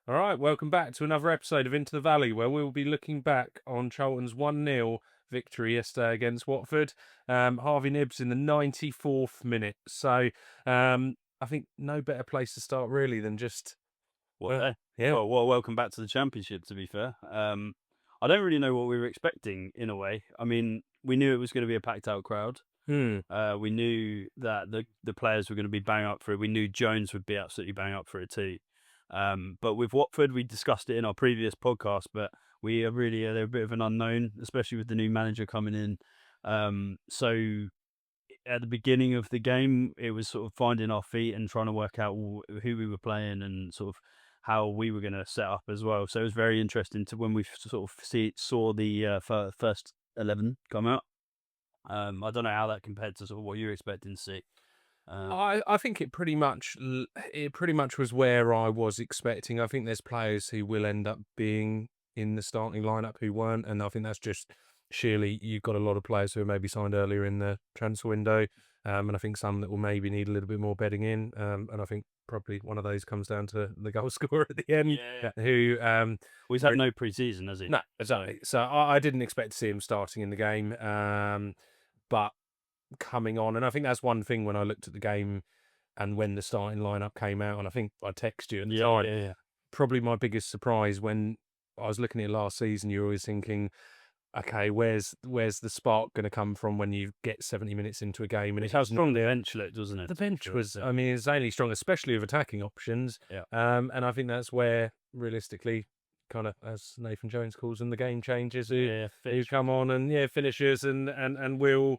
All right, welcome back to another episode of Into the Valley, where we'll be looking back on Charlton's 1-0 victory yesterday against Watford. Harvey Knibbs in the 94th minute. So I think no better place to start really than just yeah. Well, welcome back to the Championship, to be fair. I don't really know what we were expecting, in a way. I mean, we knew it was going to be a packed-out crowd. We knew that the players were going to be bang up for it. We knew Jones would be absolutely bang up for it too. But with Watford, we discussed it in our previous podcast, but we are really they're a bit of an unknown, especially with the new manager coming in. So at the beginning of the game, it was sort of finding our feet and trying to work out who we were playing and sort of how we were going to set up as well. So it was very interesting to when we sort of saw the first 11 come out. I don't know how that compared to sort of what you were expecting to see. I think it pretty much was where I was expecting. I think there's players who will end up being in the starting lineup who weren't, and I think that's just surely you've got a lot of players who are maybe signed earlier in the transfer window, and I think some that will maybe need a little bit more bedding in, and I think probably one of those comes down to the goal scorer at the end, who well, he's had no pre-season, has he? No, exactly. So I didn't expect to see him starting in the game, but coming on, and I think that's one thing when I looked at the game and when the starting lineup came out, and I think I texted you at the time. Probably my biggest surprise when I was looking at it last season, you're always thinking, okay, where's the spark going to come from when you get 70 minutes into a game? And it's how strong the bench looked, doesn't it? The bench was, I mean, it's only strong, especially with attacking options. Yeah. And I think that's where, realistically, kind of, as Nathan Jones calls them, the game changers who come on and finishers and we'll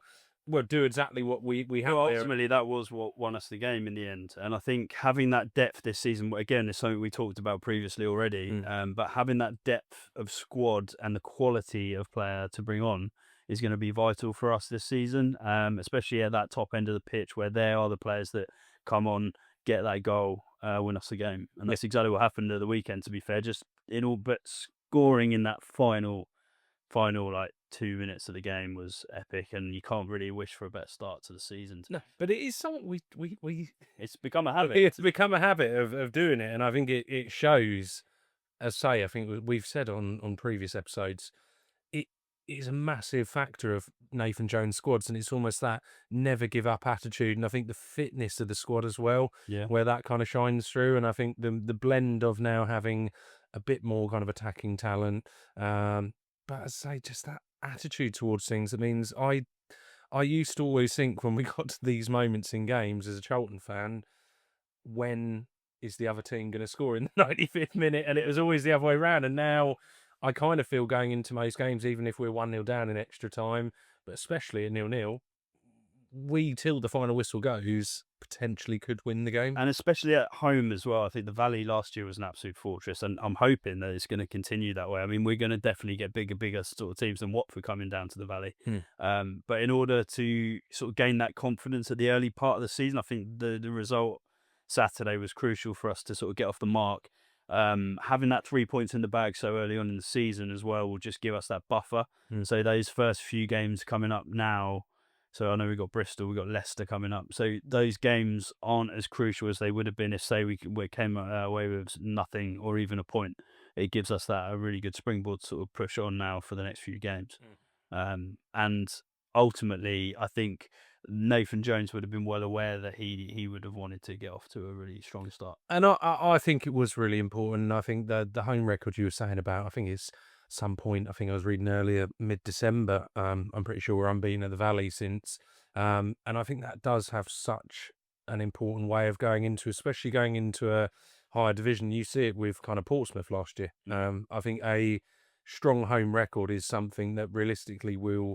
do exactly what we have. Well, ultimately, that was what won us the game in the end. And I think having that depth this season, again, is something we talked about previously already. But having that depth of squad and the quality of player to bring on is going to be vital for us this season, especially at that top end of the pitch where they are the players that come on, get that goal, win us the game. And that's exactly what happened at the weekend, to be fair. Just in all but scoring in that final like 2 minutes of the game was epic, and you can't really wish for a better start to the season. No, but it is something we it's become a habit. It's become a habit of doing it, and I think it shows. As say, I think we've said on previous episodes, it is a massive factor of Nathan Jones' squads, and it's almost that never give up attitude, and I think the fitness of the squad as well, where that kind of shines through. And I think the blend of now having a bit more kind of attacking talent, but as I say, just that attitude towards things. It means I used to always think when we got to these moments in games as a Charlton fan, when is the other team going to score in the 95th minute? And it was always the other way around. And now I kind of feel going into most games, even if we're 1-0 down in extra time, but especially at 0-0, we, till the final whistle goes, potentially could win the game. And especially at home as well. I think the Valley last year was an absolute fortress, and I'm hoping that it's going to continue that way. I mean, we're going to definitely get bigger sort of teams than Watford coming down to the Valley. But in order to sort of gain that confidence at the early part of the season, I think the result Saturday was crucial for us to sort of get off the mark. Having that 3 points in the bag so early on in the season as well will just give us that buffer. So those first few games coming up now, so I know we've got Bristol, we've got Leicester coming up. So those games aren't as crucial as they would have been if, say, we came away with nothing or even a point. It gives us a really good springboard to sort of push on now for the next few games. And ultimately, I think Nathan Jones would have been well aware that he would have wanted to get off to a really strong start. And I think it was really important. I think the home record you were saying about, I think it's some point, I think I was reading earlier, mid-December, I'm pretty sure we're unbeaten at the Valley since. And I think that does have such an important way of going into, especially going into a higher division. You see it with kind of Portsmouth last year. I think a strong home record is something that realistically will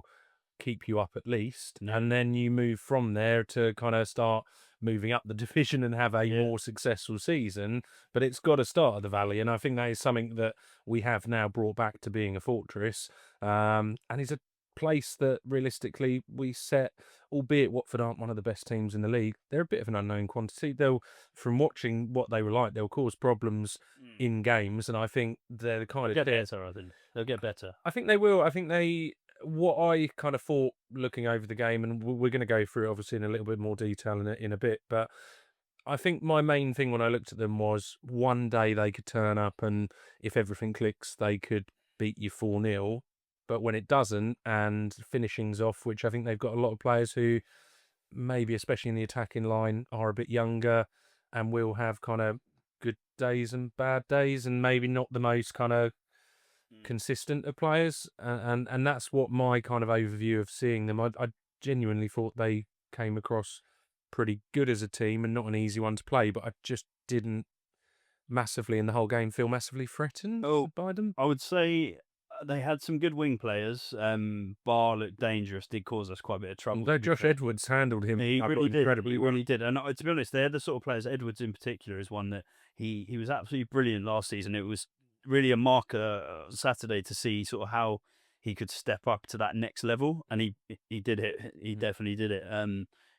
keep you up at least, and then you move from there to kind of start moving up the division and have a more successful season. But it's got to start at the Valley, and I think that is something that we have now brought back to being a fortress, and it's a place that realistically we set, albeit Watford aren't one of the best teams in the league, they're a bit of an unknown quantity. They'll, from watching what they were like, they'll cause problems in games, and I think they're the kind of get better. I think they'll get better. I think they will. I think what I kind of thought looking over the game, and we're going to go through it obviously in a little bit more detail in a bit, but I think my main thing when I looked at them was one day they could turn up and if everything clicks, they could beat you 4-0. But when it doesn't and finishing's off, which I think they've got a lot of players who maybe, especially in the attacking line, are a bit younger and will have kind of good days and bad days and maybe not the most kind of consistent of players. And that's what my kind of overview of seeing them. I genuinely thought they came across pretty good as a team and not an easy one to play, but I just didn't massively in the whole game feel massively threatened Oh, by them. I would say they had some good wing players. Bar looked dangerous, did cause us quite a bit of trouble, Although to be Josh fair. Edwards handled him, He I really thought, did. incredibly He well. really did. And to be honest, they're the sort of players. Edwards in particular is one that he was absolutely brilliant last season. It was really a marker Saturday to see sort of how he could step up to that next level, and he did it. He definitely did it.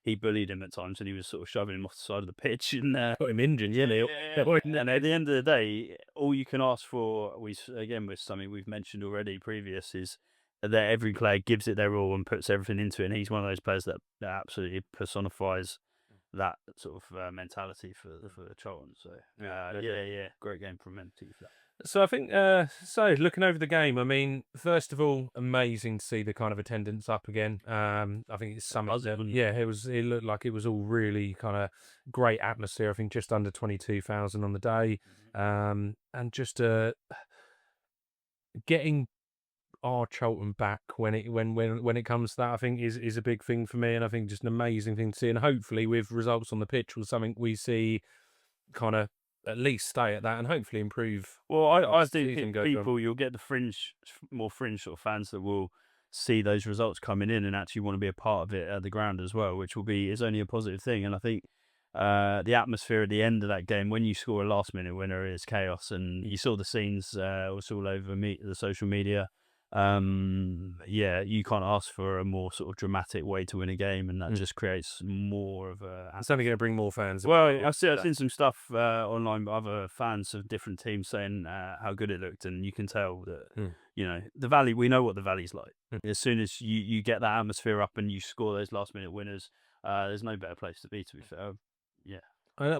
He bullied him at times, and he was sort of shoving him off the side of the pitch. And Got him injured, yeah. and at the end of the day, all you can ask for, again with something we've mentioned already previous, is that every player gives it their all and puts everything into it. And he's one of those players that absolutely personifies that sort of mentality for Charlton. So yeah, great game from him too. So I think, so looking over the game, I mean, first of all, amazing to see the kind of attendance up again. I think it's something Buzzing, wasn't it? yeah, it looked like it was all really kind of great atmosphere. I think just under 22,000 on the day. And just getting our Charlton back when it comes to that, I think is a big thing for me. And I think just an amazing thing to see. And hopefully with results on the pitch was something we see kind of at least stay at that and hopefully improve. Well, I as the do season think goes on. people, you'll get the more fringe sort of fans that will see those results coming in and actually want to be a part of it at the ground as well, which is only a positive thing. And I think the atmosphere at the end of that game, when you score a last minute winner, is chaos. And you saw the scenes, it was all over the social media. Yeah, you can't ask for a more sort of dramatic way to win a game, and that just creates more of a. It's only going to bring more fans. Well, I've seen some stuff online by other fans of different teams saying how good it looked, and you can tell that the Valley. We know what the Valley's like. As soon as you get that atmosphere up and you score those last minute winners, there's no better place to be. To be fair, yeah.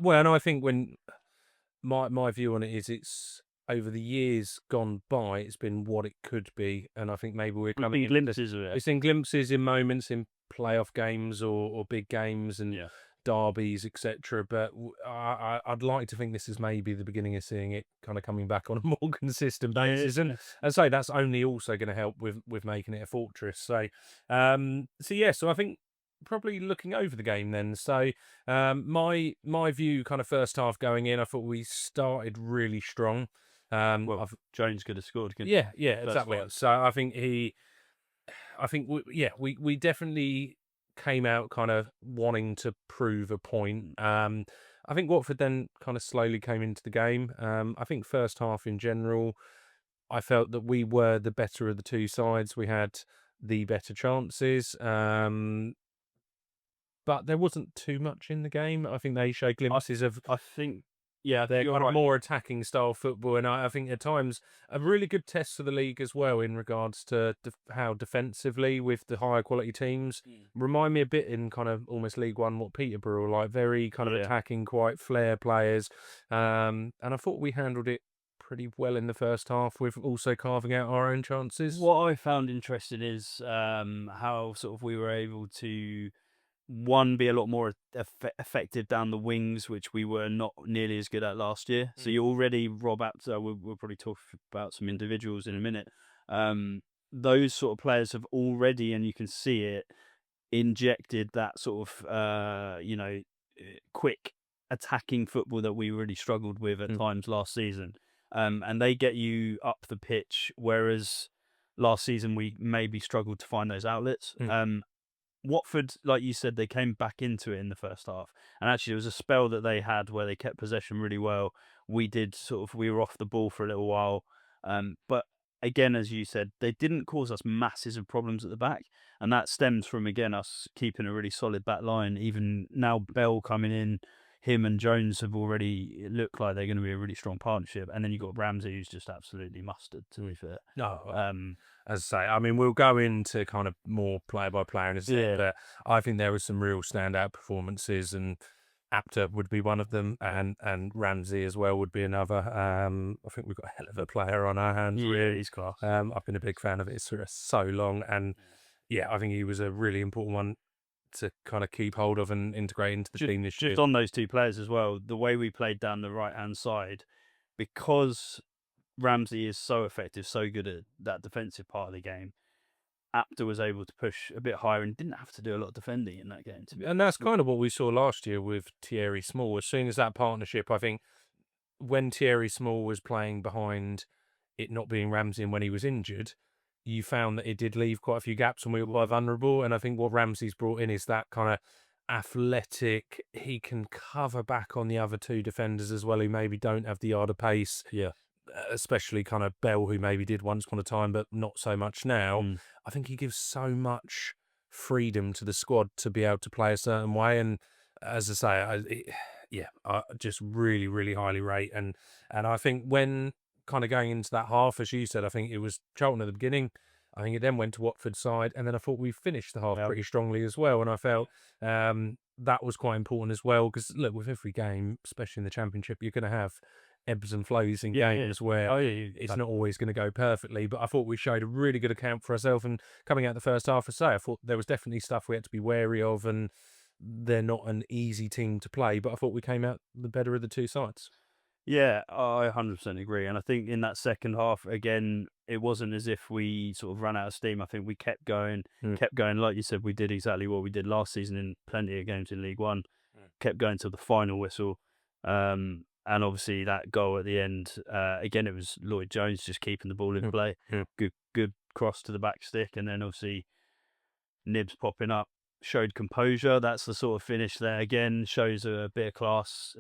Well, and I think when my view on it is, it's over the years gone by, it's been what it could be, and I think maybe we're coming We've seen glimpses of it. It's in glimpses, in moments, in playoff games or big games and derbies, etc. But I'd like to think this is maybe the beginning of seeing it kind of coming back on a more consistent basis, and so that's only also going to help with making it a fortress. So, so I think probably looking over the game then. So, my view, kind of first half going in, I thought we started really strong. Jones could have scored. Yeah, exactly. So I think we definitely came out kind of wanting to prove a point. I think Watford then kind of slowly came into the game. I think first half in general, I felt that we were the better of the two sides. We had the better chances. But there wasn't too much in the game. I think they showed glimpses of. I think. Yeah, they're kind of more attacking style football, and I think at times a really good test for the league as well in regards to how defensively with the higher quality teams remind me a bit in kind of almost League One what Peterborough are like, very kind of attacking, quite flair players, and I thought we handled it pretty well in the first half with also carving out our own chances. What I found interesting is how sort of we were able to be a lot more effective down the wings, which we were not nearly as good at last year. So you already, Rob Apter, we'll probably talk about some individuals in a minute. Those sort of players have already, and you can see it, injected that sort of, quick attacking football that we really struggled with at times last season. And they get you up the pitch, whereas last season we maybe struggled to find those outlets. Watford, like you said, they came back into it in the first half. And actually, there was a spell that they had where they kept possession really well. We were off the ball for a little while. But again, as you said, they didn't cause us masses of problems at the back. And that stems from, again, us keeping a really solid back line. Even now, Bell coming in, him and Jones have already looked like they're going to be a really strong partnership. And then you've got Ramsey, who's just absolutely mustard, to be fair. As I say, I mean, we'll go into kind of more player by player in a second, but I think there were some real standout performances, and Apter would be one of them, and Ramsey as well would be another. I think we've got a hell of a player on our hands, Yeah, really. he's class. I've been a big fan of it for so long, and yeah, I think he was a really important one to kind of keep hold of and integrate into the team this year. Just on those two players as well, the way we played down the right hand side, because Ramsey is so effective, so good at that defensive part of the game. Apter was able to push a bit higher and didn't have to do a lot of defending in that game. To be And that's kind of what we saw last year with Thierry Small. As soon as that partnership, I think, when Thierry Small was playing behind it not being Ramsey and when he was injured, you found that it did leave quite a few gaps and we were quite vulnerable. And I think what Ramsey's brought in is that kind of athletic, he can cover back on the other two defenders as well, who maybe don't have the yard of pace, yeah, especially kind of Bell, who maybe did once upon a time, but not so much now. I think he gives so much freedom to the squad to be able to play a certain way. And as I say, I just really, really highly rate. And I think when kind of going into that half, as you said, I think it was Charlton at the beginning. I think it then went to Watford's side, and then I thought we finished the half pretty strongly as well. And I felt that was quite important as well, because look, with every game, especially in the Championship, you're going to have ebbs and flows in games where it's not always going to go perfectly. But I thought we showed a really good account for ourselves. And coming out the first half, I thought there was definitely stuff we had to be wary of, and they're not an easy team to play. But I thought we came out the better of the two sides. Yeah, I 100% agree. And I think in that second half, again, it wasn't as if we sort of ran out of steam. I think we kept going. Like you said, we did exactly what we did last season in plenty of games in League One. Kept going till the final whistle. And obviously that goal at the end, again, it was Lloyd Jones just keeping the ball in play. Good cross to the back stick. And then obviously Knibbs popping up. Showed composure. That's the sort of finish there. Again, shows a bit of class.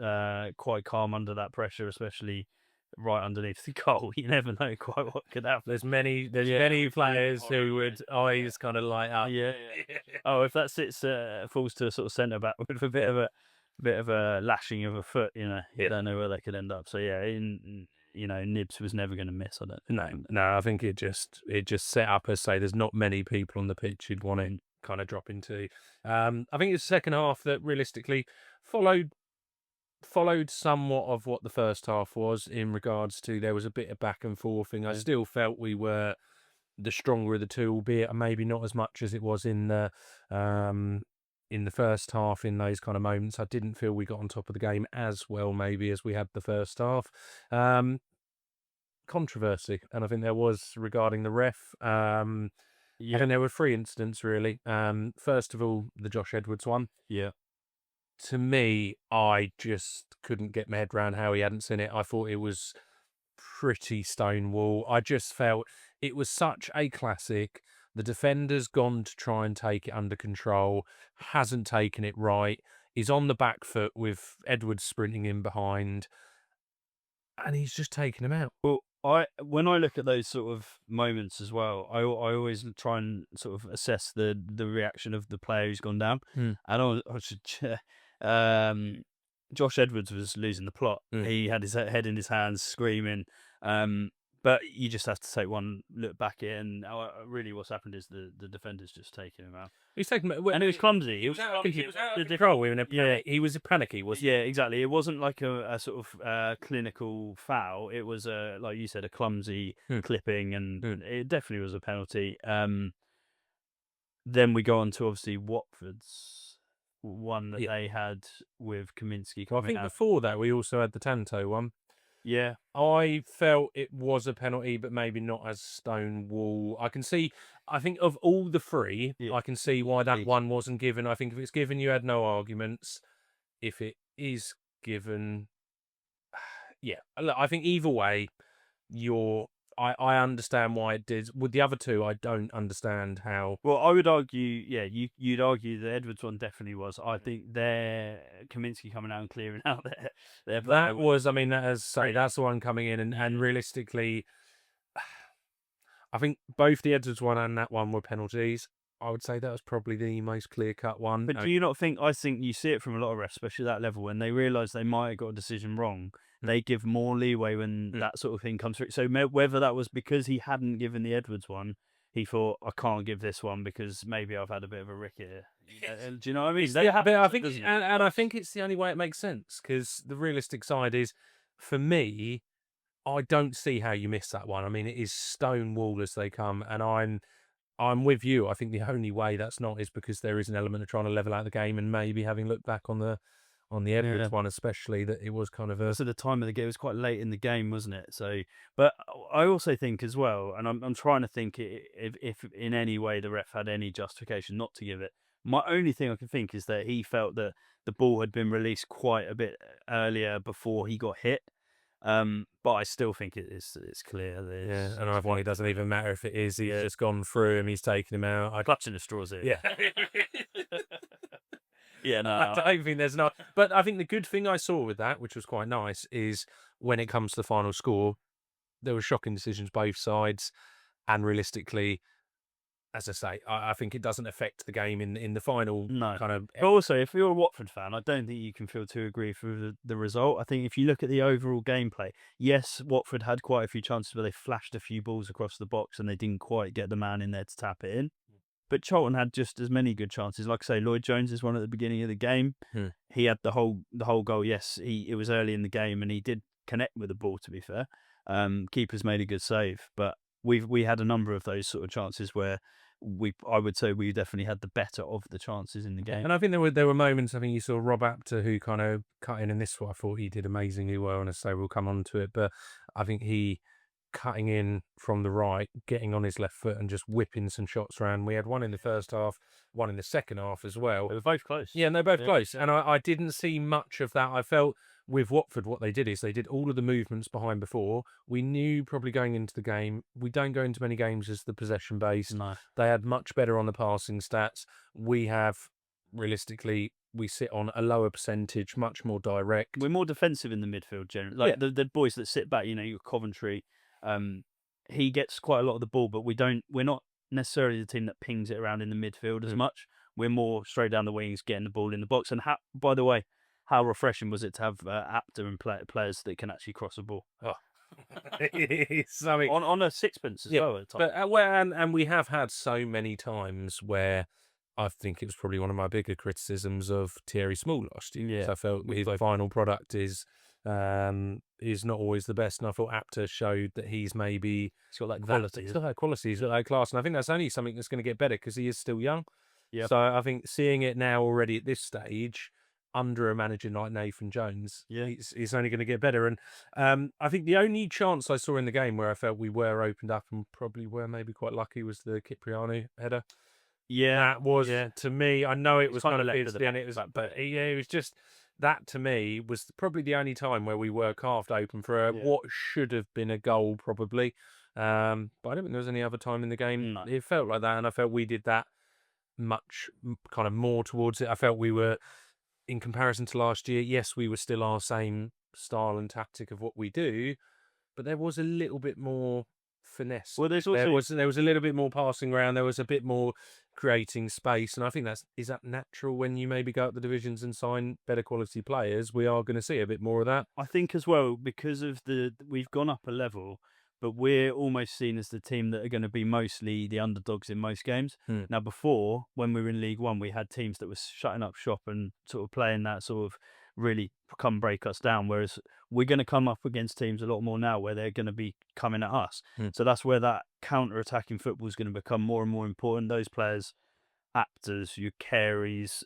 Quite calm under that pressure, especially right underneath the goal. You never know quite what could happen. There's many players who would eyes kind of light up. Yeah. Oh, if that falls to a sort of centre back with a bit of a lashing of a foot, you don't know where that could end up. So yeah, Knibbs was never going to miss on it. No, I think it just set up as say there's not many people on the pitch who'd want to kind of drop into. I think it's the second half that realistically followed somewhat of what the first half was, in regards to there was a bit of back and forth thing. I still felt we were the stronger of the two, albeit maybe not as much as it was in the first half. In those kind of moments, I didn't feel we got on top of the game as well maybe as we had the first half. Controversy, and I think there was, regarding the ref. And there were three incidents really. First of all, the Josh Edwards one. Yeah. To me, I just couldn't get my head around how he hadn't seen it. I thought it was pretty stonewall. I just felt it was such a classic. The defender's gone to try and take it under control, hasn't taken it right, is on the back foot with Edwards sprinting in behind, and he's just taken him out. Well, when I look at those sort of moments as well, I always try and sort of assess the reaction of the player who's gone down. And Josh Edwards was losing the plot. He had his head in his hands, screaming. But you just have to take one look back at it, and really what's happened is the defender's just taken him out. He's taken, and it was clumsy. He was out of control. He was panicky. Yeah, exactly. It wasn't like a sort of clinical foul. It was like you said, a clumsy clipping, and it definitely was a penalty. Then we go on to obviously Watford's one that they had with Kaminsky. I think before that we also had the Tanto one. Yeah, I felt it was a penalty, but maybe not as stonewall. I think of all the three, I can see why that one wasn't given. I think if it's given, you had no arguments. If it is given, I think either way, I understand why it did. With the other two, I don't understand how. Well, I would argue, you'd argue the Edwards one definitely was. I think Kaminsky coming out and clearing out their that was, I mean, that's the one coming in, and realistically, I think both the Edwards one and that one were penalties. I would say that was probably the most clear-cut one. But do you not think, I think you see it from a lot of refs, especially that level, when they realise they might have got a decision wrong, they give more leeway when that sort of thing comes through. So whether that was because he hadn't given the Edwards one, he thought, I can't give this one because maybe I've had a bit of a rick here. Do you know what I mean? Yeah, but I think, doesn't it? and I think it's the only way it makes sense because the realistic side is, for me, I don't see how you miss that one. I mean, it is stone wall as they come, and I'm with you. I think the only way that's not is because there is an element of trying to level out the game, and maybe having looked back on the Edwards Yeah. one, especially, that it was kind of a So the time of the game, it was quite late in the game, wasn't it? So, but I also think as well, and I'm trying to think if in any way the ref had any justification not to give it. My only thing I can think is that he felt that the ball had been released quite a bit earlier before he got hit. But I still think it's clear that yeah. it's, And it's I think it doesn't even matter if it is. He's yeah, just gone through him. He's taken him out. clutching the straws here. Yeah. Yeah, no, I don't think there's not. But I think the good thing I saw with that, which was quite nice, is when it comes to the final score, there were shocking decisions both sides, and realistically, as I say, I think it doesn't affect the game in the final no. kind of. But also, if you're a Watford fan, I don't think you can feel too aggrieved with the result. I think if you look at the overall gameplay, yes, Watford had quite a few chances where they flashed a few balls across the box and they didn't quite get the man in there to tap it in. But Charlton had just as many good chances. Like I say, Lloyd Jones is one at the beginning of the game. Hmm. He had the whole goal. Yes, it was early in the game and he did connect with the ball. To be fair, keepers made a good save, but we had a number of those sort of chances where I would say we definitely had the better of the chances in the game. And I think there were moments. I think you saw Rob Apter who kind of cut in this one. I thought he did amazingly well, and I say we'll come on to it, but I think he cutting in from the right, getting on his left foot, and just whipping some shots around. We had one in the first half, one in the second half as well. They were both close. Yeah, and they're both close. And I didn't see much of that. I felt with Watford, what they did is they did all of the movements behind before. We knew probably going into the game, we don't go into many games as the possession based. No. They had much better on the passing stats. We have, realistically, we sit on a lower percentage, much more direct. We're more defensive in the midfield generally. Like the boys that sit back, your Coventry, he gets quite a lot of the ball, but we're not necessarily the team that pings it around in the midfield as much. We're more straight down the wings, getting the ball in the box. And by the way, how refreshing was it to have Apter and players that can actually cross the ball? Oh. It's something on a sixpence as well. At but and we have had so many times where I think it was probably one of my bigger criticisms of Thierry Small last year. Yeah. So I felt his final product is not always the best, and I thought Apter showed that he's maybe He's got that quality. He's got that quality, he's got that class, and I think that's only something that's going to get better because he is still young. Yeah. So I think seeing it now already at this stage, under a manager like Nathan Jones, it's only going to get better. And I think the only chance I saw in the game where I felt we were opened up and probably were maybe quite lucky was the Cipriano header. Yeah, That was to me. I know it was kind of left and it was, but it was just that to me was probably the only time where we were carved open for what should have been a goal, probably. But I don't think there was any other time in the game it felt like that, and I felt we did that much kind of more towards it. I felt we were, in comparison to last year, yes, we were still our same style and tactic of what we do, but there was a little bit more finesse. Well, there was a little bit more passing around. There was a bit more creating space, and I think is that natural when you maybe go up the divisions and sign better quality players. We are going to see a bit more of that. I think as well because of we've gone up a level, but we're almost seen as the team that are going to be mostly the underdogs in most games. Now, before, when we were in League One, we had teams that were shutting up shop and sort of playing that sort of really come break us down, whereas we're going to come up against teams a lot more now where they're going to be coming at us. So that's where that counter-attacking football is going to become more and more important. Those players, Apters, your Careys,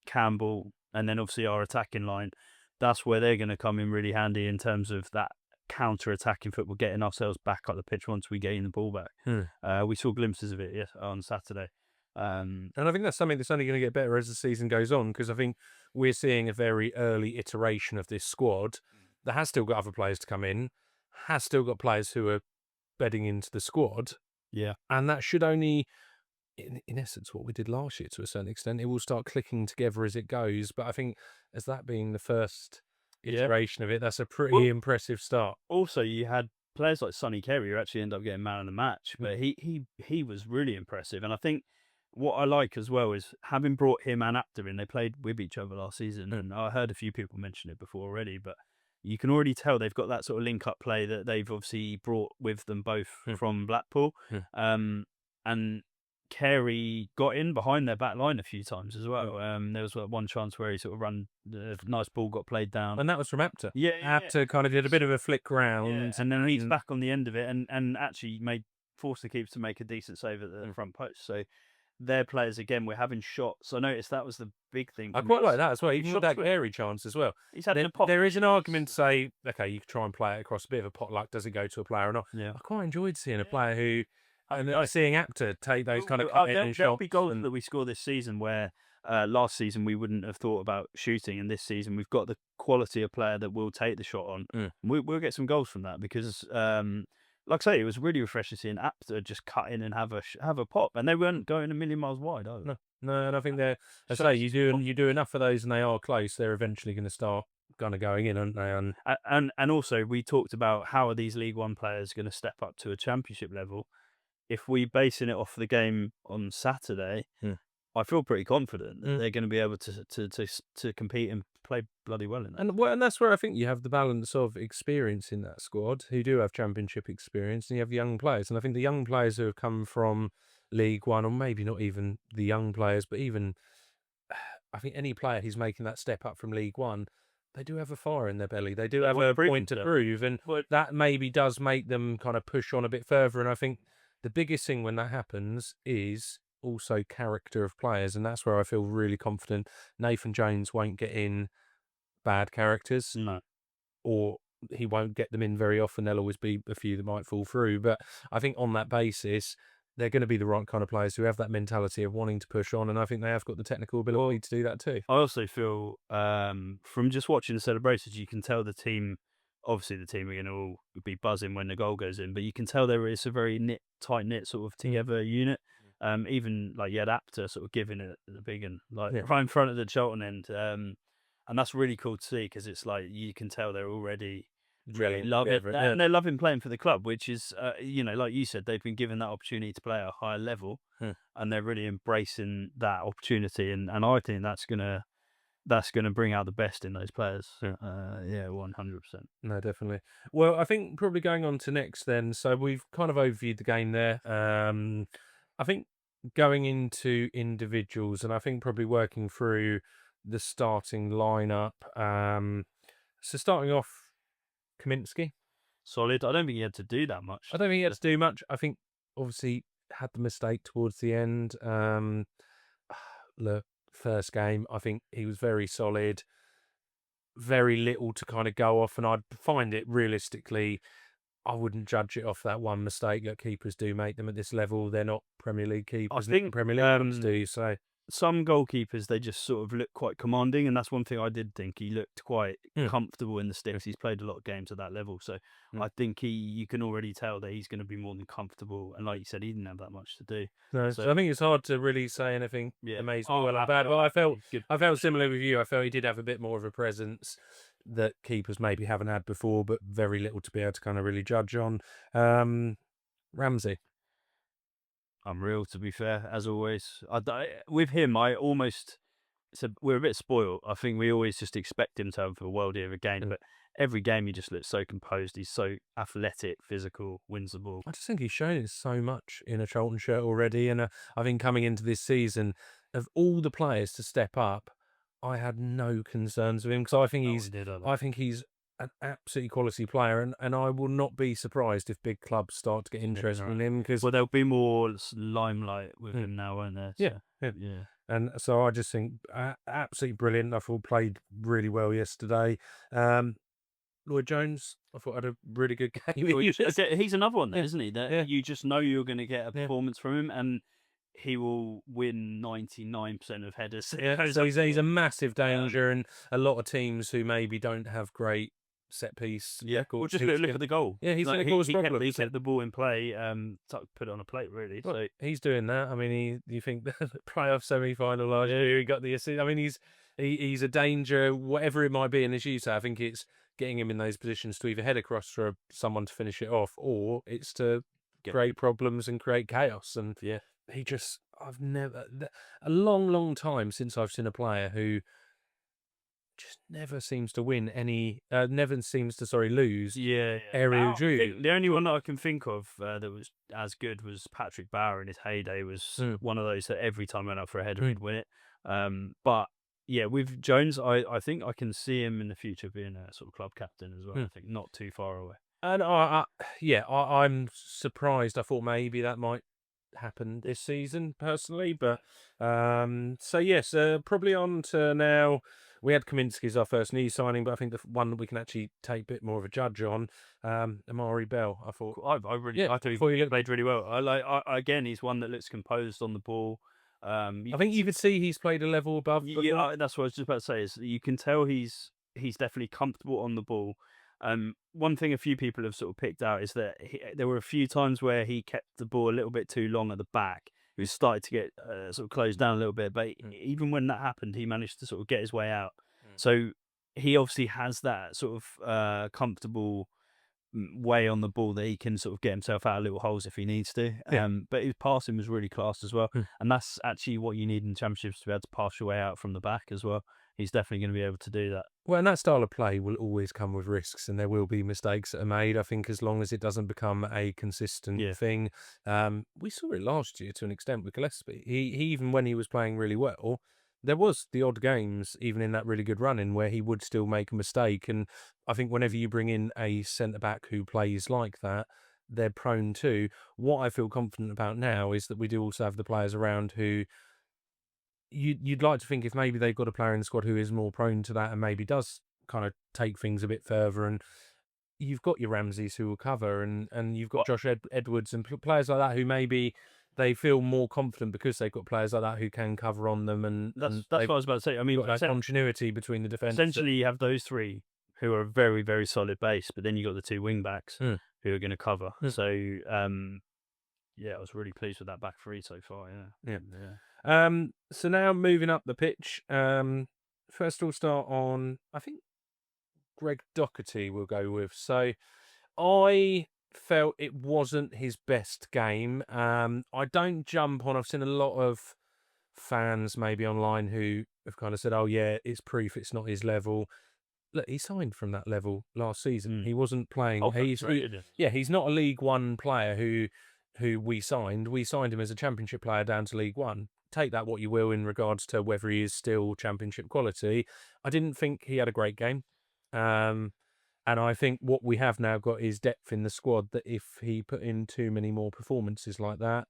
Campbell, and then obviously our attacking line, that's where they're going to come in really handy in terms of that counter-attacking football, getting ourselves back up the pitch once we gain the ball back. We saw glimpses of it on Saturday. And I think that's something that's only going to get better as the season goes on, because I think we're seeing a very early iteration of this squad that has still got other players to come in, has still got players who are bedding into the squad. Yeah. And that should only, in essence, what we did last year to a certain extent, it will start clicking together as it goes. But I think as that being the first iteration of it, that's a pretty impressive start. Also, you had players like Sonny Carey who actually ended up getting man of the match, but he was really impressive. And I think what I like as well is having brought him and Apter in, they played with each other last season, and I heard a few people mention it before already, but you can already tell they've got that sort of link-up play that they've obviously brought with them both Hmm. from Blackpool. Hmm. And Carey got in behind their back line a few times as well. Hmm. There was one chance where he sort of run, the nice ball got played down. And that was from Apter. Yeah, yeah, yeah. Apter kind of did a bit of a flick Yeah, round. and then he's back on the end of it and actually forced the keeper to make a decent save at the front post. So their players, again, we're having shots. I noticed that was the big thing I for me. quite like that as well, even with shots that Carey chance as well. He's had the pop. There is an argument to say, okay, you can try and play it across a bit of a potluck. Does it go to a player or not? Yeah. I quite enjoyed seeing a Yeah. player who, and seeing Apter take those kind of There'll cut-in there'll shots. be goals that we score this season where last season we wouldn't have thought about shooting, and this season we've got the quality of player that will take the shot on. Mm. We'll get some goals from that because, like I say, it was really refreshing seeing Apter just cut in and have a pop, and they weren't going a million miles wide either. No, and I think they're, as I say, you do enough of those and they are close, they're eventually going to start kind of going in, aren't they? And also we talked about how are these League One players going to step up to a Championship level. If we basing it off the game on Saturday, I feel pretty confident that they're going to be able to compete and play bloody well in that. And that's where I think you have the balance of experience in that squad, who do have Championship experience, and you have young players. And I think the young players who have come from League One, or maybe not even the young players, but even I think any player who's making that step up from League One, they do have a fire in their belly. They do have a point to prove, and that maybe does make them kind of push on a bit further. And I think the biggest thing when that happens is also character of players, and that's where I feel really confident. Nathan Jones won't get in bad characters, No. or he won't get them in very often. There'll always be a few that might fall through, but I think on that basis, they're going to be the right kind of players who have that mentality of wanting to push on, and I think they have got the technical ability to do that too. I also feel from just watching the celebrations, you can tell the team. Obviously, the team are going to all be buzzing when the goal goes in, but you can tell there is a very tight knit sort of together unit. Even like you had Apter sort of giving it the big one, like right in front of the Charlton end, and that's really cool to see because it's like you can tell they're already really love it, and they're loving playing for the club, which is like you said, they've been given that opportunity to play at a higher level, and they're really embracing that opportunity, and I think that's gonna bring out the best in those players. 100%. No, definitely. Well, I think probably going on to next then. So we've kind of overviewed the game there. I think going into individuals, and I think probably working through the starting lineup. So starting off, Kaminsky. Solid. I don't think he had to do that much. I don't think he had to do much. I think obviously had the mistake towards the end. The first game, I think he was very solid. Very little to kind of go off, and I'd find it realistically, I wouldn't judge it off that one mistake that keepers do make them at this level. They're not Premier League keepers. I think Premier League clubs do. So some goalkeepers, they just sort of look quite commanding, and that's one thing I did think. He looked quite comfortable in the sticks. He's played a lot of games at that level, so I think you can already tell that he's going to be more than comfortable. And like you said, he didn't have that much to do. No, so I think it's hard to really say anything amazing or bad. But I felt similar with you. I felt he did have a bit more of a presence that keepers maybe haven't had before, but very little to be able to kind of really judge on. Ramsey. Unreal, to be fair, as always. With him, we're a bit spoiled. I think we always just expect him to have a world year again, but every game he just looks so composed. He's so athletic, physical, wins the ball. I just think he's shown it so much in a Charlton shirt already, and I think coming into this season, of all the players to step up, I had no concerns with him because I think he's an absolutely quality player, and I will not be surprised if big clubs start to get interested in him because there'll be more limelight with him now, won't there? So, yeah. And so I just think absolutely brilliant. I thought played really well yesterday. Lloyd Jones, I thought had a really good game. He's another one, isn't he? That you just know you're going to get a performance from him, and he will win 99% of headers. So he's a massive danger, and a lot of teams who maybe don't have great set piece. Or just look at the goal. Yeah, he's going to cause problems. He kept the ball in play, put it on a plate, really. Well, so he's doing that. I mean, you think the playoff semi-final last year, he got the assist. I mean, he's a danger, whatever it might be. And as you say, I think it's getting him in those positions to either head across for someone to finish it off, or it's to create problems and create chaos. And I've never, a long time since I've seen a player who just never seems to win any. Never seems to lose Yeah, yeah. aerial Now, I duel. think the only one that I can think of that was as good was Patrick Bauer in his heyday. Was Mm. one of those that every time went up for a header, he'd win it. But yeah, with Jones, I think I can see him in the future being a sort of club captain as well. I think not too far away. And I'm surprised. I thought maybe that might happen this season, personally. But so yes, probably on to now. We had Kaminsky as our first knee signing, but I think the one that we can actually take a bit more of a judge on, Amari Bell. I thought, I thought before you he look, played really well. Again, he's one that looks composed on the ball. I think you could see he's played a level above. Yeah, that's what I was just about to say. Is you can tell he's definitely comfortable on the ball. One thing a few people have sort of picked out is that there were a few times where he kept the ball a little bit too long at the back. He was starting to get sort of closed down a little bit, but even when that happened, he managed to sort of get his way out. So he obviously has that sort of comfortable way on the ball that he can sort of get himself out of little holes if he needs to. But his passing was really class as well. And that's actually what you need in championships, to be able to pass your way out from the back as well. He's definitely going to be able to do that. Well, and that style of play will always come with risks, and there will be mistakes that are made. I think as long as it doesn't become a consistent thing, we saw it last year to an extent with Gillespie. He even when he was playing really well, there was the odd games, even in that really good run-in, where he would still make a mistake. And I think whenever you bring in a centre back who plays like that, they're prone to. What I feel confident about now is that we do also have the players around who you'd like to think, if maybe they've got a player in the squad who is more prone to that and maybe does kind of take things a bit further, and you've got your Ramseys who will cover, and you've got Josh Edwards and players like that who maybe they feel more confident because they've got players like that who can cover on them, and That's what I was about to say. I mean, got that continuity between the defence. essentially, you have those three who are a very, very solid base, but then you got the two wing backs who are going to cover. So, yeah, I was really pleased with that back three so far. Yeah. So now moving up the pitch. First we'll start on, I think, Greg Doherty we'll go with. So I felt it wasn't his best game. I don't jump on. I've seen a lot of fans maybe online who have kind of said, oh yeah, it's proof it's not his level. Look, he signed from that level last season. He wasn't playing. He's not a League One player who we signed. We signed him as a Championship player down to League One. Take that what you will in regards to whether he is still Championship quality. I didn't think he had a great game. And I think what we have now got is depth in the squad, that if he put in too many more performances like that,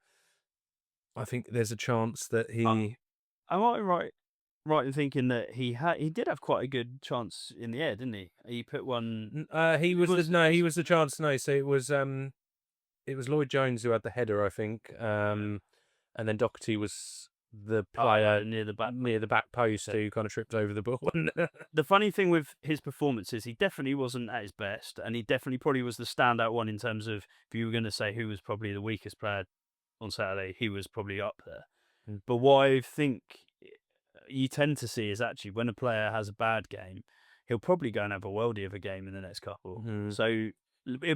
I think there's a chance that he... Am I right in thinking that he did have quite a good chance in the air, didn't he? He put one... he was the chance. No, so it was Lloyd Jones who had the header, I think. And then Doherty was the player near the back post who kind of tripped over the ball. The funny thing with his performances, he definitely wasn't at his best, and he definitely probably was the standout one in terms of, if you were going to say who was probably the weakest player on Saturday, he was probably up there. But what I think you tend to see is actually when a player has a bad game, he'll probably go and have a worldie of a game in the next couple. So,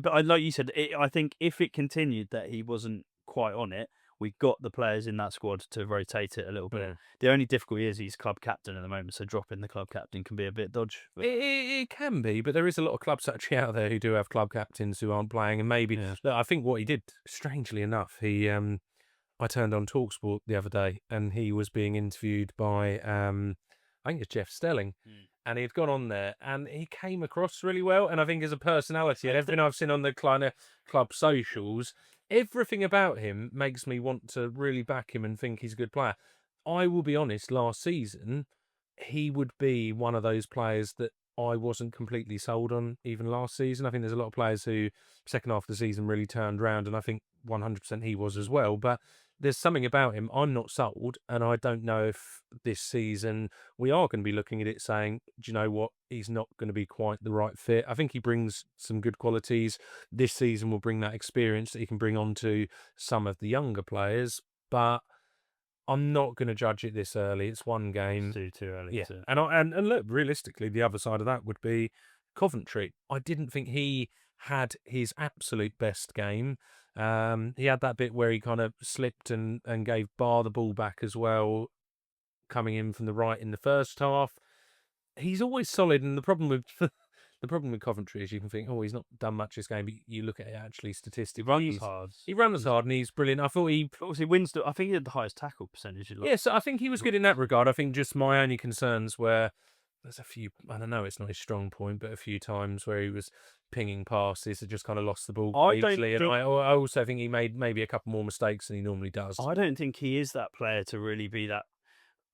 but like you said, I think if it continued that he wasn't quite on it, we got the players in that squad to rotate it a little bit. The only difficulty is he's club captain at the moment, so dropping the club captain can be a bit dodge. It can be, but there is a lot of clubs actually out there who do have club captains who aren't playing, and maybe look, I think what he did, strangely enough, I turned on TalkSport the other day, and he was being interviewed by I think it's Jeff Stelling. And he had gone on there, and he came across really well. And I think as a personality, and everything I've seen on the kind of club socials, everything about him makes me want to really back him and think he's a good player. I will be honest, last season, he would be one of those players that I wasn't completely sold on even last season. I think there's a lot of players who, second half of the season, really turned around, and I think 100% he was as well. But there's something about him I'm not sold, and I don't know if this season we are going to be looking at it saying, do you know what, he's not going to be quite the right fit. I think he brings some good qualities. This season will bring that experience that he can bring on to some of the younger players, but I'm not going to judge it this early. It's one game. It's too early. Yeah. And look, realistically, the other side of that would be Coventry. I didn't think he had his absolute best game. He had that bit where he kind of slipped and gave Barr the ball back as well, coming in from the right in the first half. he's always solid, and the problem with the problem with Coventry is you can think, oh, he's not done much this game, but you look at it actually He statistically, runs hard. he runs He's hard and he's brilliant. I thought he, obviously wins. I think he had the highest tackle percentage. yes, I think he was good in that regard. I think just my only concerns were there's a few, I don't know, it's not his strong point, but a few times where he was pinging passes that just kind of lost the ball I don't. easily, and feel- I also think he made maybe a couple more mistakes than he normally does. I don't think he is that player to really be that.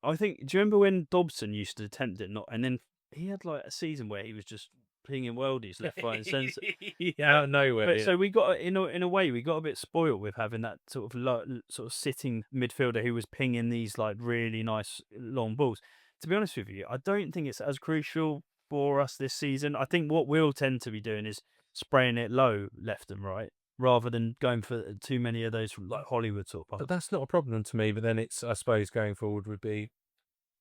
I think. Do you remember when Dobson used to attempt it? Not, and then he had like a season where he was just pinging worldies left, right, and centre. Yeah, out of nowhere. But Yeah. so we got in a way we got a bit spoiled with having that sort of sitting midfielder who was pinging these like really nice long balls. To be honest with you, I don't think it's as crucial for us this season. I think what we'll tend to be doing is spraying it low left and right rather than going for too many of those like Hollywood sort of But passes. that's not a problem to me. But then it's, I suppose, going forward would be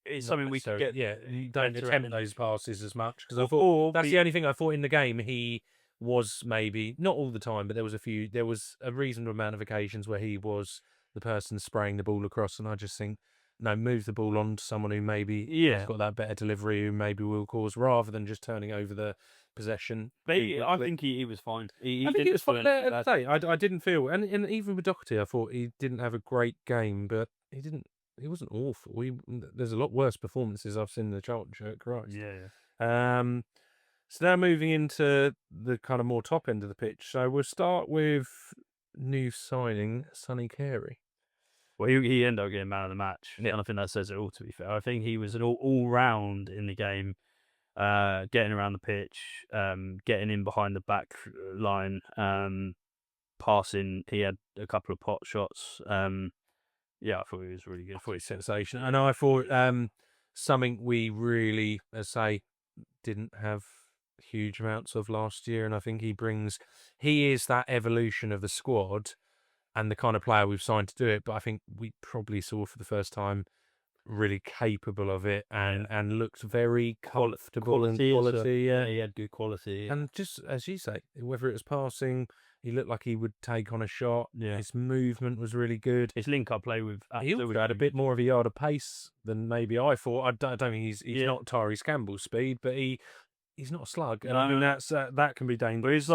It's not something we could necessarily, get. yeah, you don't better attempt at. those passes as much because I Or, thought or that's be, the only thing I thought in the game. He was maybe not all the time, but there was a reasonable amount of occasions where he was the person spraying the ball across, and I just think, no, move the ball on to someone who maybe has yeah. got that better delivery, who maybe will cause, rather than just turning over the possession But too I quickly. think he was fine. He I think didn't it was do fine. anything I'd bad. say I didn't feel, and even with Doherty, I thought he didn't have a great game, but he didn't. He wasn't awful. There's a lot worse performances I've seen in the Charlton shirt. Christ. Yeah. Um, so now moving into the kind of more top end of the pitch. So we'll start with new signing Sonny Carey. Well, he ended up getting man of the match, Yeah. and I think that says it all. To be fair, I think he was an all round in the game, getting around the pitch, getting in behind the back line, passing. He had a couple of pot shots. Yeah, I thought he was really good. I thought it was sensational, and I thought something we really, as I say, didn't have huge amounts of last year, and I think he is that evolution of the squad and the kind of player we've signed to do it. But I think we probably saw for the first time really capable of it, and looked very comfortable and Quality, quality. Yeah, he had good quality. and just as you say, whether it was passing, he looked like he would take on a shot. Yeah. His movement was really good. His link up play with He also had a bit more of a yard of pace than maybe I thought. I don't think he's Yeah. not Tyrese Campbell's speed, but he's not a slug, and No, I mean no. that can be But dangerous.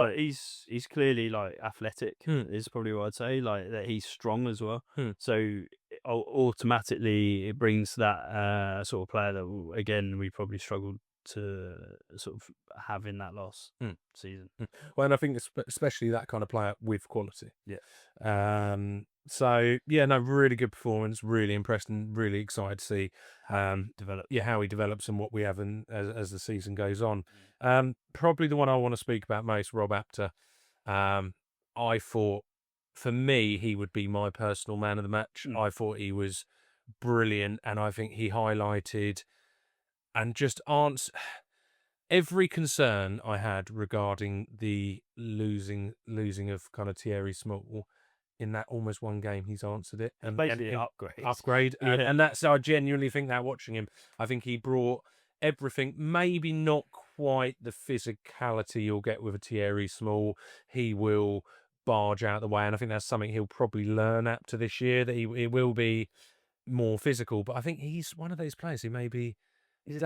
he's clearly like athletic. Is probably what I'd say. Like that he's strong as well. So automatically it brings that sort of player that again we probably struggled to sort of have in that last season. Well, and I think especially that kind of player with quality. Yeah. So yeah, no, really good performance. Really impressed and really excited to see Develop. yeah, how he develops and what we have as the season goes on. Probably the one I want to speak about most, Rob Apter. I thought, for me, he would be my personal man of the match. I thought he was brilliant, and I think he highlighted and just answered every concern I had regarding the losing of kind of Thierry Small. In that almost one game, he's answered it. And Basically and upgrade. upgrade. Yeah. And that's, I genuinely think that watching him, I think he brought everything, maybe not quite the physicality you'll get with a Thierry Small. He will barge out the way, and I think that's something he'll probably learn after this year, that he will be more physical. But I think he's one of those players who maybe He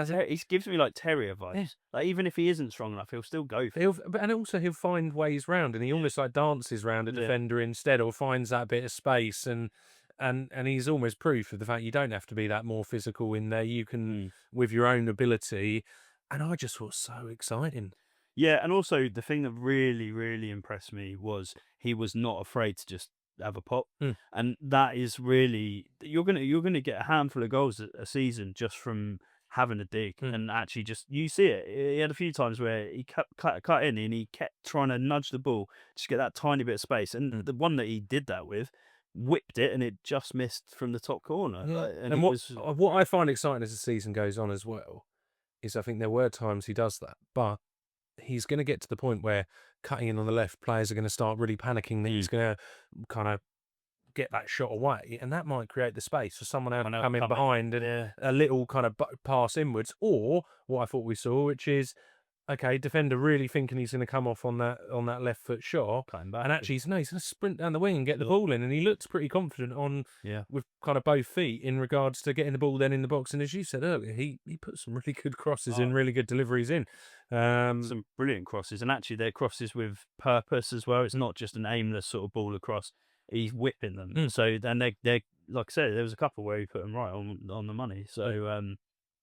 gives me like Terrier vibes. Yeah. Like even if he isn't strong enough, he'll still go for it. and also he'll find ways round, and he almost like dances round a Yeah. defender instead, or finds that bit of space, and he's almost proof of the fact you don't have to be that more physical in there. You can with your own ability, and I just thought so exciting. Yeah, and also the thing that really, really impressed me was he was not afraid to just have a pop, and that is really you're gonna get a handful of goals a season just from having a dig and actually just you see it. He had a few times where he cut in and he kept trying to nudge the ball just get that tiny bit of space, and the one that he did that with whipped it and it just missed from the top corner. And what I find exciting as the season goes on as well is I think there were times he does that, but he's going to get to the point where cutting in on the left, players are going to start really panicking that he's going to kind of get that shot away, and that might create the space for someone else to come in behind and a little kind of pass inwards, or what I thought we saw, which is okay, defender really thinking he's going to come off on that left foot shot, Cutting back. and actually he's going to sprint down the wing and get the Look, ball in, and he looks pretty confident on yeah. with kind of both feet in regards to getting the ball then in the box. And as you said earlier, he put some really good crosses Oh, and really good deliveries in. some brilliant crosses, and actually they're crosses with purpose as well. It's not just an aimless sort of ball across. He's whipping them. mm, So then they like I said, there was a couple where he put them right on the money. So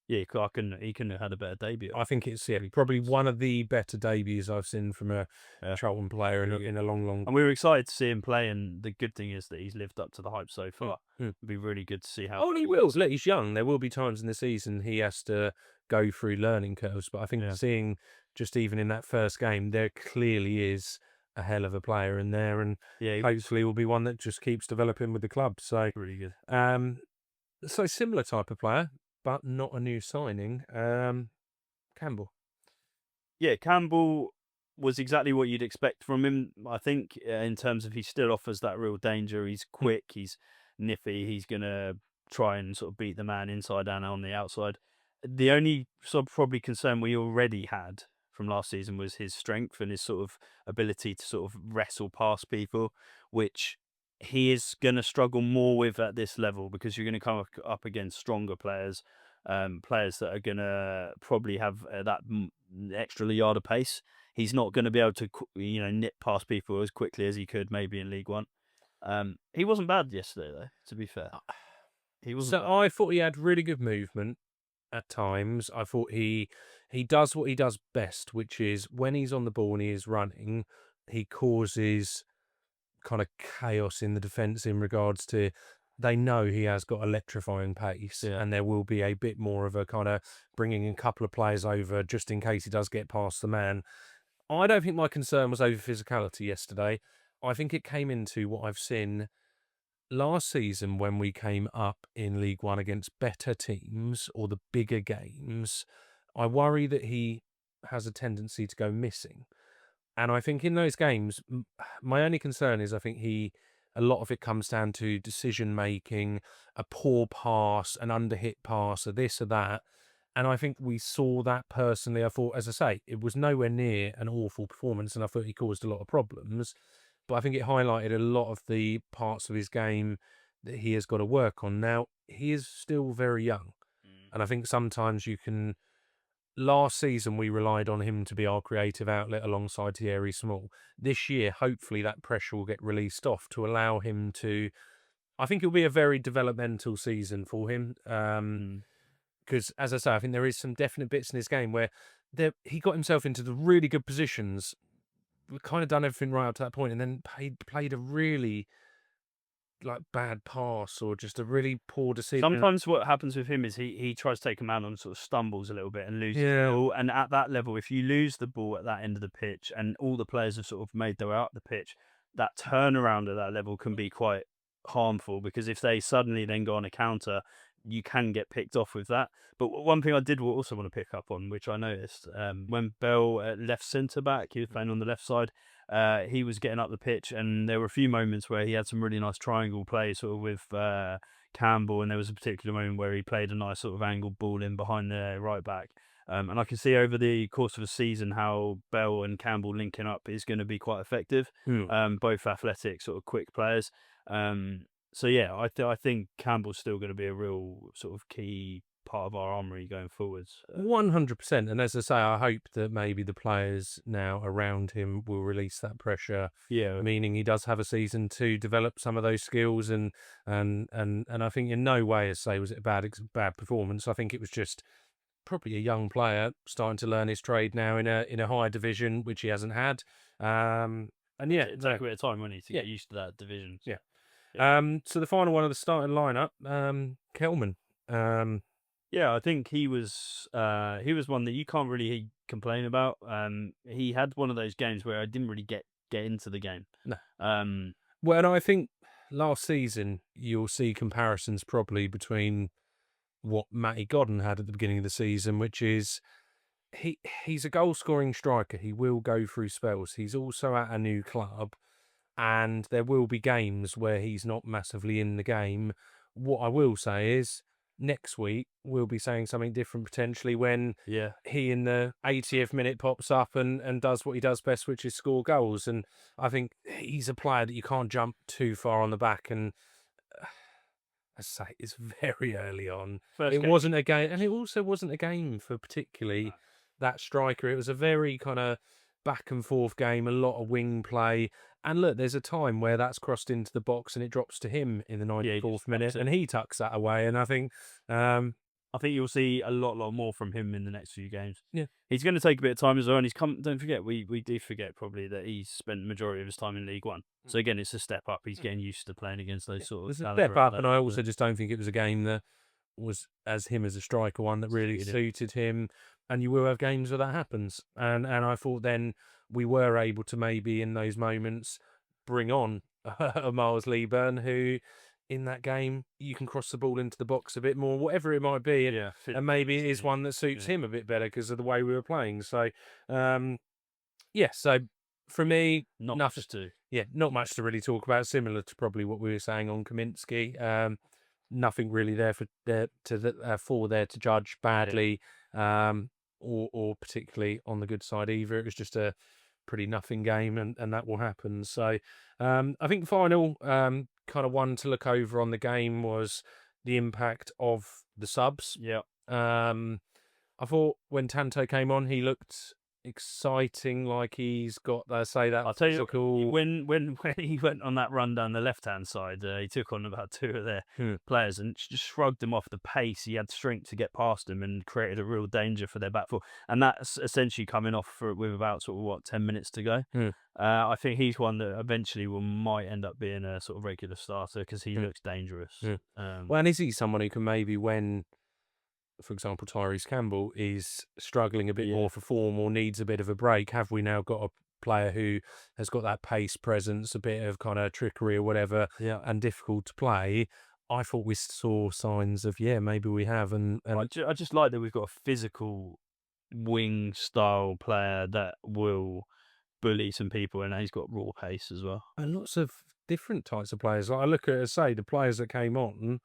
yeah, he couldn't have had a better debut. I think it's probably one of the better debuts I've seen from a Yeah, Charlton player really in good. a long, long. And we were excited to see him play. And the good thing is that he's lived up to the hype so Mm, far. mm. It'd be really good to see how. Oh, and he will. Look, he's young. There will be times in the season he has to go through learning curves. But I think Yeah, seeing just even in that first game, there clearly is a hell of a player in there, and yeah, he was hopefully will be one that just keeps developing with the club. really good. Um, so similar type of player, but not a new signing. Campbell. Yeah, Campbell was exactly what you'd expect from him. I think in terms of he still offers that real danger. He's Mm, quick. He's nippy. He's gonna try and sort of beat the man inside and on the outside. The only sort of probably concern we already had from last season was his strength and his sort of ability to sort of wrestle past people, which he is going to struggle more with at this level because you're going to come up against stronger players, players that are going to probably have extra yard of pace. He's not going to be able to, nip past people as quickly as he could maybe in League One. He wasn't bad yesterday, though. To be fair, he wasn't So bad. I thought he had really good movement at times. I thought he does what he does best, which is when he's on the ball and he is running, he causes kind of chaos in the defence in regards to they know he has got electrifying pace, Yeah. and there will be a bit more of a kind of bringing a couple of players over just in case he does get past the man. I don't think my concern was over physicality yesterday. I think it came into what I've seen last season when we came up in League One against better teams or the bigger games. I worry that he has a tendency to go missing. And I think in those games, my only concern is I think a lot of it comes down to decision making, a poor pass, an underhit pass, or this or that. And I think we saw that personally. I thought, as I say, it was nowhere near an awful performance, and I thought he caused a lot of problems. But I think it highlighted a lot of the parts of his game that he has got to work on. Now, he is still very young. Mm. And I think sometimes you can. Last season, we relied on him to be our creative outlet alongside Thierry Small. This year, hopefully, that pressure will get released off to allow him to. I think it'll be a very developmental season for him. Mm. Because, as I say, I think there is some definite bits in his game where he got himself into the really good positions. We kind of done everything right up to that point, and then played a really bad pass or just a really poor decision. Sometimes what happens with him is he tries to take a man on, sort of stumbles a little bit and loses the Yeah, ball. And at that level, if you lose the ball at that end of the pitch and all the players have sort of made their way up the pitch, that turnaround at that level can be quite harmful because if they suddenly then go on a counter, you can get picked off with that. But one thing I did also want to pick up on, which I noticed, when Bell left centre back, he was playing on the left side. He was getting up the pitch, and there were a few moments where he had some really nice triangle play, sort of with Campbell, and there was a particular moment where he played a nice sort of angled ball in behind the right back. And I can see over the course of a season how Bell and Campbell linking up is going to be quite effective. Hmm. Both athletic, sort of quick players. So yeah, I think Campbell's still going to be a real sort of key part of our armory going forwards. 100%. And as I say, I hope that maybe the players now around him will release that pressure, Yeah, meaning he does have a season to develop some of those skills. And I think in no way, as I say, was it a bad performance. I think it was just probably a young player starting to learn his trade now in a higher division, which he hasn't had. And yeah, it'd no, take a bit of time, wouldn't he, to yeah, get used to that division. yeah. Yeah. So the final one of the starting lineup, Kelman. Um, Yeah, I think he was one that you can't really complain about. He had one of those games where I didn't really get into the game. no. Um, Well, and I think last season you'll see comparisons probably between what Matty Godden had at the beginning of the season, which is he's a goal scoring striker. He will go through spells. He's also at a new club, and there will be games where he's not massively in the game. What I will say is next week we'll be saying something different potentially when Yeah. he in the 80th minute pops up and does what he does best, which is score goals. And I think he's a player that you can't jump too far on the back. And as I say, it's very early on. First It game. wasn't a game, and it also wasn't a game for particularly that striker. It was a very kind of back and forth game, a lot of wing play. And look, there's a time where that's crossed into the box and it drops to him in the Yeah, he just 94th minute, tucks it. and he tucks that away. And I think, um, I think you'll see a lot more from him in the next few games. yeah, He's going to take a bit of time as well, and he's come. Don't forget, we do forget probably that he's spent the majority of his time in League One. So again, it's a step up. He's getting used to playing against those sort there's of a step caliber up. And I players. also just don't think it was a game that was as him as a striker one that really Suited him. suited him. And you will have games where that happens. And I thought then we were able to maybe in those moments bring on a Miles Lieburn who in that game you can cross the ball into the box a bit more, whatever it might be. Yeah, And maybe it is one that suits him a bit better because of the way we were playing. So yeah, so for me, not nothing. much to. Yeah, not much to really talk about. Similar to probably what we were saying on Kaminsky. Nothing really there for there to judge badly, or particularly on the good side either. It was just a pretty nothing game, and that will happen. So I think final kind of one to look over on the game was the impact of the subs. Yeah. I thought when Tanto came on, he looked exciting, like he's got say that I'll tell you, physical. when he went on that run down the left hand side, he took on about two of their players and just shrugged them off the pace. He had strength to get past them and created a real danger for their back four. And that's essentially coming off with about sort of 10 minutes to go. I think he's one that eventually might end up being a sort of regular starter because he looks dangerous. Well, and is he someone who can maybe when, for example, Tyrese Campbell is struggling a bit more for form or needs a bit of a break, have we now got a player who has got that pace, presence, a bit of kind of trickery or whatever, and difficult to play? I thought we saw signs of, maybe we have. And I just like that we've got a physical wing style player that will bully some people, and he's got raw pace as well. And lots of different types of players. Like I look at, say, the players that came on,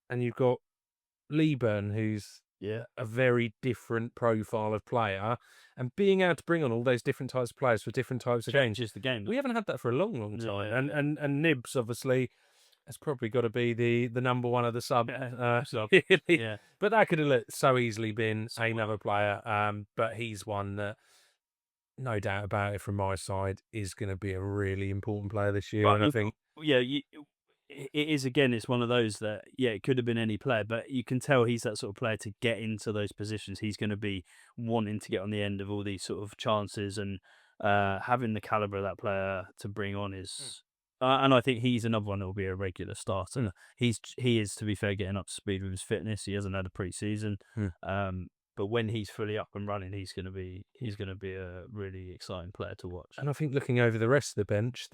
and you've got Lieburn, who's a very different profile of player, and being able to bring on all those different types of players for different types of games. Changes the game. We haven't had that for a long time. And Knibbs obviously has probably got to be the number one of the sub. But that could have so easily been another player. But he's one that, no doubt about it, from my side, is going to be a really important player this year. And I think, it is, again, it's one of those that, it could have been any player, but you can tell he's that sort of player to get into those positions. He's going to be wanting to get on the end of all these sort of chances, and having the caliber of that player to bring on is, and I think he's another one that will be a regular starter. He is, to be fair, getting up to speed with his fitness. He hasn't had a pre-season. But when he's fully up and running, he's going to be a really exciting player to watch. And I think looking over the rest of the bench,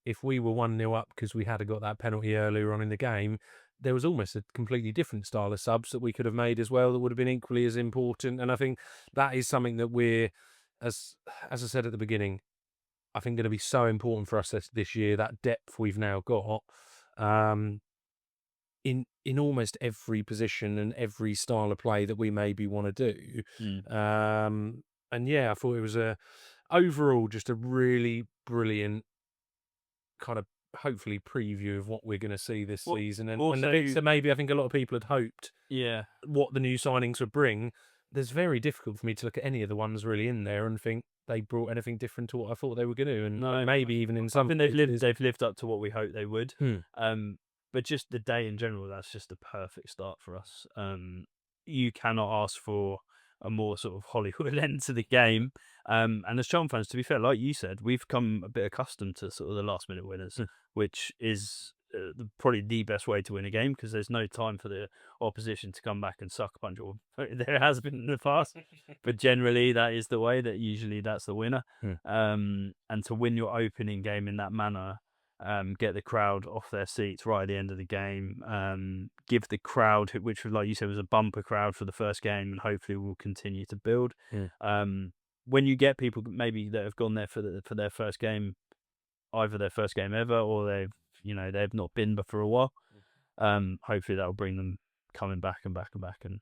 if we were 1-0 up because we had got that penalty earlier on in the game, there was almost a completely different style of subs that we could have made as well that would have been equally as important. And I think that is something that we're, as I said at the beginning, I think going to be so important for us this year, that depth we've now got. In almost every position and every style of play that we maybe want to do. And I thought it was overall just a really brilliant kind of hopefully preview of what we're going to see this season. And the bits that maybe I think a lot of people had hoped what the new signings would bring, there's very difficult for me to look at any of the ones really in there and think they brought anything different to what I thought they were going to. And maybe even in some, I think they've lived up to what we hoped they would. But just the day in general, that's just a perfect start for us. You cannot ask for a more sort of Hollywood end to the game. And as Charlton fans, to be fair, like you said, we've come a bit accustomed to sort of the last minute winners, which is probably the best way to win a game because there's no time for the opposition to come back and suck a punch. Or there has been in the past, but generally that is the way. That usually that's the winner. And to win your opening game in that manner. Get the crowd off their seats right at the end of the game. Give the crowd, which, like you said, was a bumper crowd for the first game, and hopefully will continue to build. When you get people maybe that have gone there for their first game, either their first game ever, or they've not been for a while. Hopefully that will bring them coming back and back and back and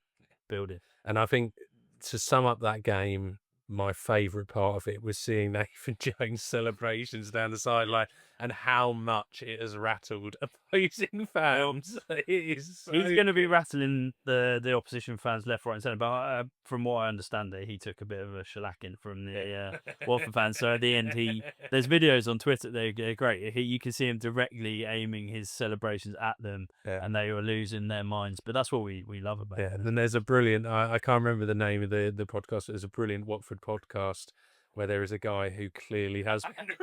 building. And I think to sum up that game, my favourite part of it was seeing Nathan Jones' celebrations down the sideline and how much it has rattled opposing fans. It is so He's going to be rattling the opposition fans left, right, and centre. But from what I understand, he took a bit of a shellacking from the Watford fans. So at the end, there's videos on Twitter. They're great. You can see him directly aiming his celebrations at them, and they were losing their minds. But that's what we love about it. And then there's a brilliant. I can't remember the name of the podcast. There's a brilliant Watford podcast where there is a guy who clearly has been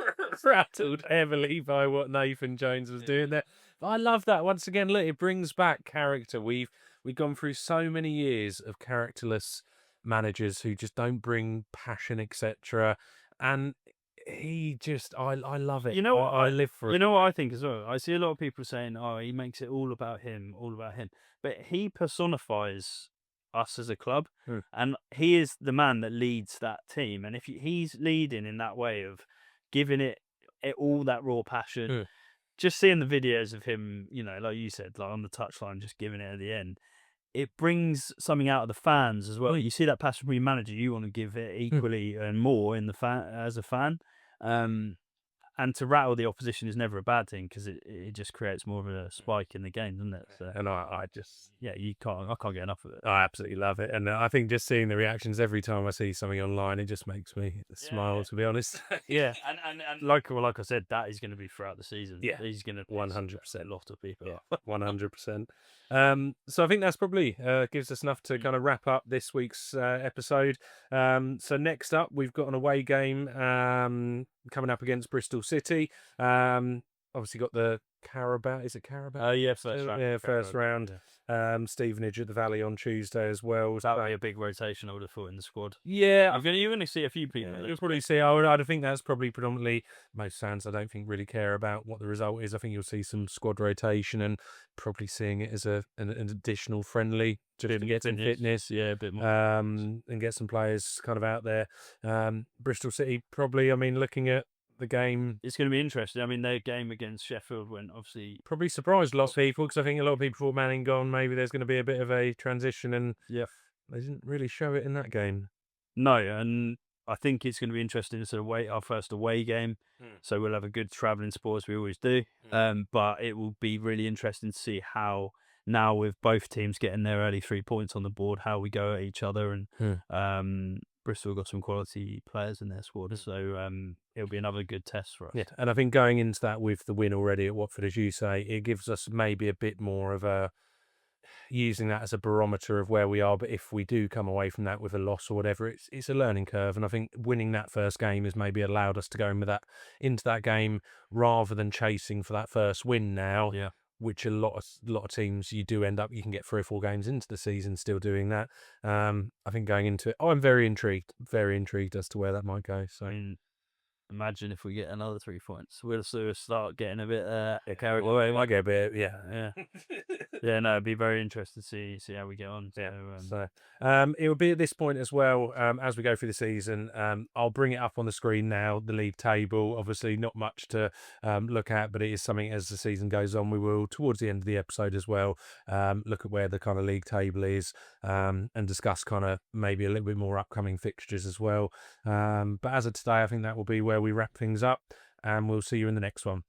rattled heavily by what Nathan Jones was doing there. But I love that. Once again, look, it brings back character. We've gone through so many years of characterless managers who just don't bring passion, etc. And he just, I love it. You know what? I live for it. You know what I think as well? I see a lot of people saying, oh, he makes it all about him, all about him. But he personifies us as a club, and he is the man that leads that team. And if he's leading in that way of giving it all that raw passion, just seeing the videos of him, you know, like you said, like on the touchline, just giving it at the end, it brings something out of the fans as well. You see that passion from your manager, you want to give it equally and more in the as a fan. And to rattle the opposition is never a bad thing because it just creates more of a spike in the game, doesn't it? So, and I just, I can't get enough of it. I absolutely love it. And I think just seeing the reactions every time I see something online, it just makes me smile, to be honest. And like I said, that is going to be throughout the season. Yeah, he's going to 100%. A lot of people. 100%. So I think that's probably gives us enough to kind of wrap up this week's episode. So next up, we've got an away game coming up against Bristol City. Obviously got the Carabao. Is it Carabao? Oh yeah, first round. Yeah, first round. Stevenage at the Valley on Tuesday as well. That'll be a big rotation, I would have thought, in the squad. Yeah, you're going to see a few people. You'll probably see. I think that's probably predominantly most fans. I don't think really care about what the result is. I think you'll see some squad rotation and probably seeing it as an additional friendly to get some fitness, a bit more, and get some players kind of out there. Bristol City probably. I mean, looking at the game, it's going to be interesting. I mean, their game against Sheffield went obviously probably surprised a lot of people because I think a lot of people thought Manning gone. Maybe there's going to be a bit of a transition, and they didn't really show it in that game. No, and I think it's going to be interesting to sort of our first away game, so we'll have a good travelling sport as we always do. But it will be really interesting to see how now with both teams getting their early 3 points on the board, how we go at each other, and Bristol got some quality players in their squad, so it'll be another good test for us. Yeah, and I think going into that with the win already at Watford, as you say, it gives us maybe a bit more of a using that as a barometer of where we are. But if we do come away from that with a loss or whatever, it's a learning curve. And I think winning that first game has maybe allowed us to go into that game rather than chasing for that first win now. Yeah. Which a lot of teams you do end up, you can get 3 or 4 games into the season still doing that. I think going into it, I'm very intrigued as to where that might go. So I mean, imagine if we get another 3 points, we'll sort of start getting a bit carried away. It might get a bit, yeah. No, it'd be very interesting to see how we get on. So it will be at this point as well, as we go through the season. I'll bring it up on the screen now, the league table. Obviously not much to look at, but it is something as the season goes on. We will, towards the end of the episode as well, look at where the kind of league table is, and discuss kind of maybe a little bit more upcoming fixtures as well. But as of today, I think that will be where we wrap things up, and we'll see you in the next one.